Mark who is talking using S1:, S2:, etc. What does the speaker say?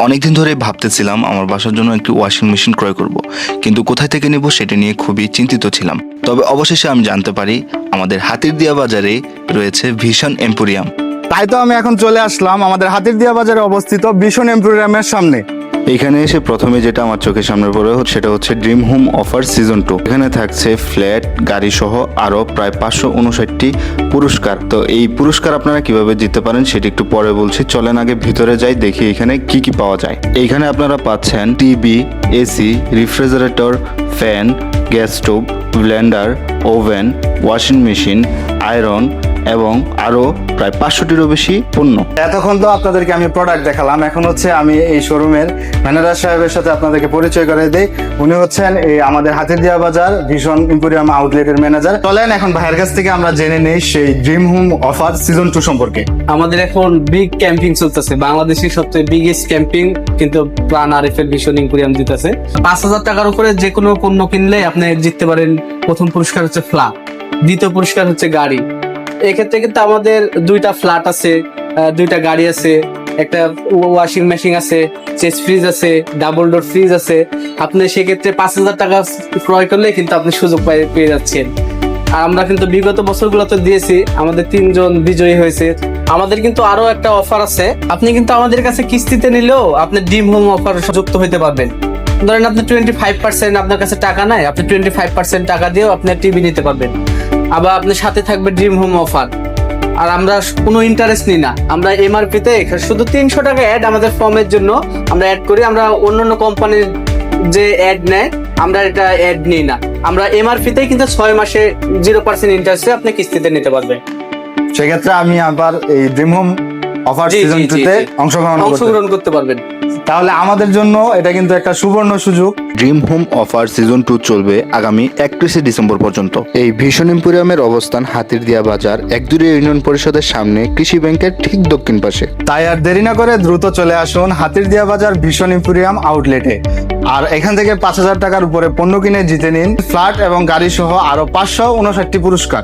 S1: অনেকদিন ধরে ভাবতেছিলাম আমার বাসার জন্য একটি ওয়াশিং মেশিন ক্রয় করব, কিন্তু কোথায় থেকে নেব সেটা নিয়ে খুবই চিন্তিত ছিলাম। তবে অবশেষে আমি জানতে পারি আমাদের হাতিরদিয়া বাজারে রয়েছে ভিশন এম্পোরিয়াম।
S2: তাই তো আমি এখন চলে আসলাম আমাদের হাতিরদিয়া বাজারে অবস্থিত ভিশন এম্পোরিয়ামের সামনে।
S1: এখানে এসে প্রথমে যেটা আমার চোখের সামনে পড়ে সেটা হচ্ছে ড্রিম হোম অফার সিজন 2। এখানে থাকছে ফ্ল্যাট, গাড়ি সহ আরো প্রায় 559টি পুরস্কার। তো এই পুরস্কার আপনারা কিভাবে জিততে পারেন সেটি একটু পরে বলছি, চলেন আগে ভিতরে যাই, দেখি এখানে কি কি পাওয়া যায়। এইখানে আপনারা পাচ্ছেন TV, AC, refrigerator, fan, gas stove, Blender, oven, washing machine, iron এবং আরো প্রায় 500টিরও বেশি পণ্য।
S2: এতক্ষণ তো আপনাদেরকে আমি প্রোডাক্ট দেখালাম, এখন হচ্ছে আমি এই শোরুমের ম্যানেজার সাহেবের সাথে আপনাদেরকে পরিচয় করে দিই। উনি হচ্ছেন এই আমাদের হাতিরদিয়া বাজার ভিশন এম্পোরিয়াম আউটলেটের ম্যানেজার। চলেন এখন ভাইয়ের কাছ থেকে আমরা জেনে নেই সেই ড্রিম হোম অফার সিজন 2 সম্পর্কে।
S3: আমাদের এখন বিগ ক্যাম্পিং চলতেছে, বাংলাদেশের সবচেয়ে বিগেস্ট ক্যাম্পিং কিন্তু প্রাণ আরএফএল ভিশন এম্পোরিয়াম দিতেছে। 5,000 টাকার উপরে যে কোনো পণ্য কিনলে আপনি জিততে পারেন। প্রথম পুরস্কার হচ্ছে ফ্ল্যাট, দ্বিতীয় পুরস্কার হচ্ছে গাড়ি। এক্ষেত্রে কিন্তু আমাদের 2টা ফ্ল্যাট আছে, 2টা গাড়ি আছে, একটা ওয়াশিং মেশিন আছে, চেস্ট ফ্রিজ আছে, ডাবল ডোর ফ্রিজ আছে। আপনি সেক্ষেত্রে 5,000 টাকা ক্রয় করলে কিন্তু আপনি সুযোগ পেয়ে যাচ্ছেন। আর আমরা কিন্তু বিগত বছরগুলোতে দিয়েছি, আমাদের 3জন বিজয়ী হয়েছে। আমাদের কিন্তু আরো একটা অফার আছে, আপনি কিন্তু আমাদের কাছে কিস্তিতে নিলেও আপনি ড্রিম হোম অফার যুক্ত হইতে পারবেন। ধরেন আপনি 25% আপনার কাছে টাকা নাই, আপনি 25% টাকা দিয়েও আপনি টিভি নিতে পারবেন। আবার আপনার সাথে থাকবে ড্রিম হোম অফার। আর আমরা কোনো ইন্টারেস্ট নিই না, আমরা এমআরপি তে শুধু 300 টাকা অ্যাড আমাদের ফর্মের জন্য আমরা অ্যাড করি। আমরা অন্যান্য কোম্পানির যে অ্যাড নেয় আমরা এটা অ্যাড নিই না। আমরা এমআরপি তে কিন্তু 6 মাসে 0% ইন্টারেস্টে আপনি কিস্তিতে নিতে পারবেন।
S2: সেক্ষেত্রে আমি আবার এই ড্রিম হোম অফার সিজন 2 তে অংশগ্রহণ
S3: করতে পারবেন।
S2: তাহলে আমাদের জন্য এটা কিন্তু একটা সুবর্ণ সুযোগ।
S1: ড্রিম হোম অফার সিজন 2 চলবে আগামী 31শে ডিসেম্বর পর্যন্ত। এই ভিশন এম্পোরিয়ামের অবস্থান হাতিরদিয়া বাজার 1-2 ইউনিয়ন পরিষদের সামনে, কৃষি ব্যাংকের ঠিক দক্ষিণ পাশে।
S2: তাই আর দেরি না করে দ্রুত চলে আসুন হাতিরদিয়া বাজার ভিশন এম্পোরিয়াম আউটলেটে। আর এখান থেকে 5,000 টাকার উপরে পণ্য কিনে জিতে নিন ফ্ল্যাট এবং গাড়ি সহ আরো 559টি পুরস্কার।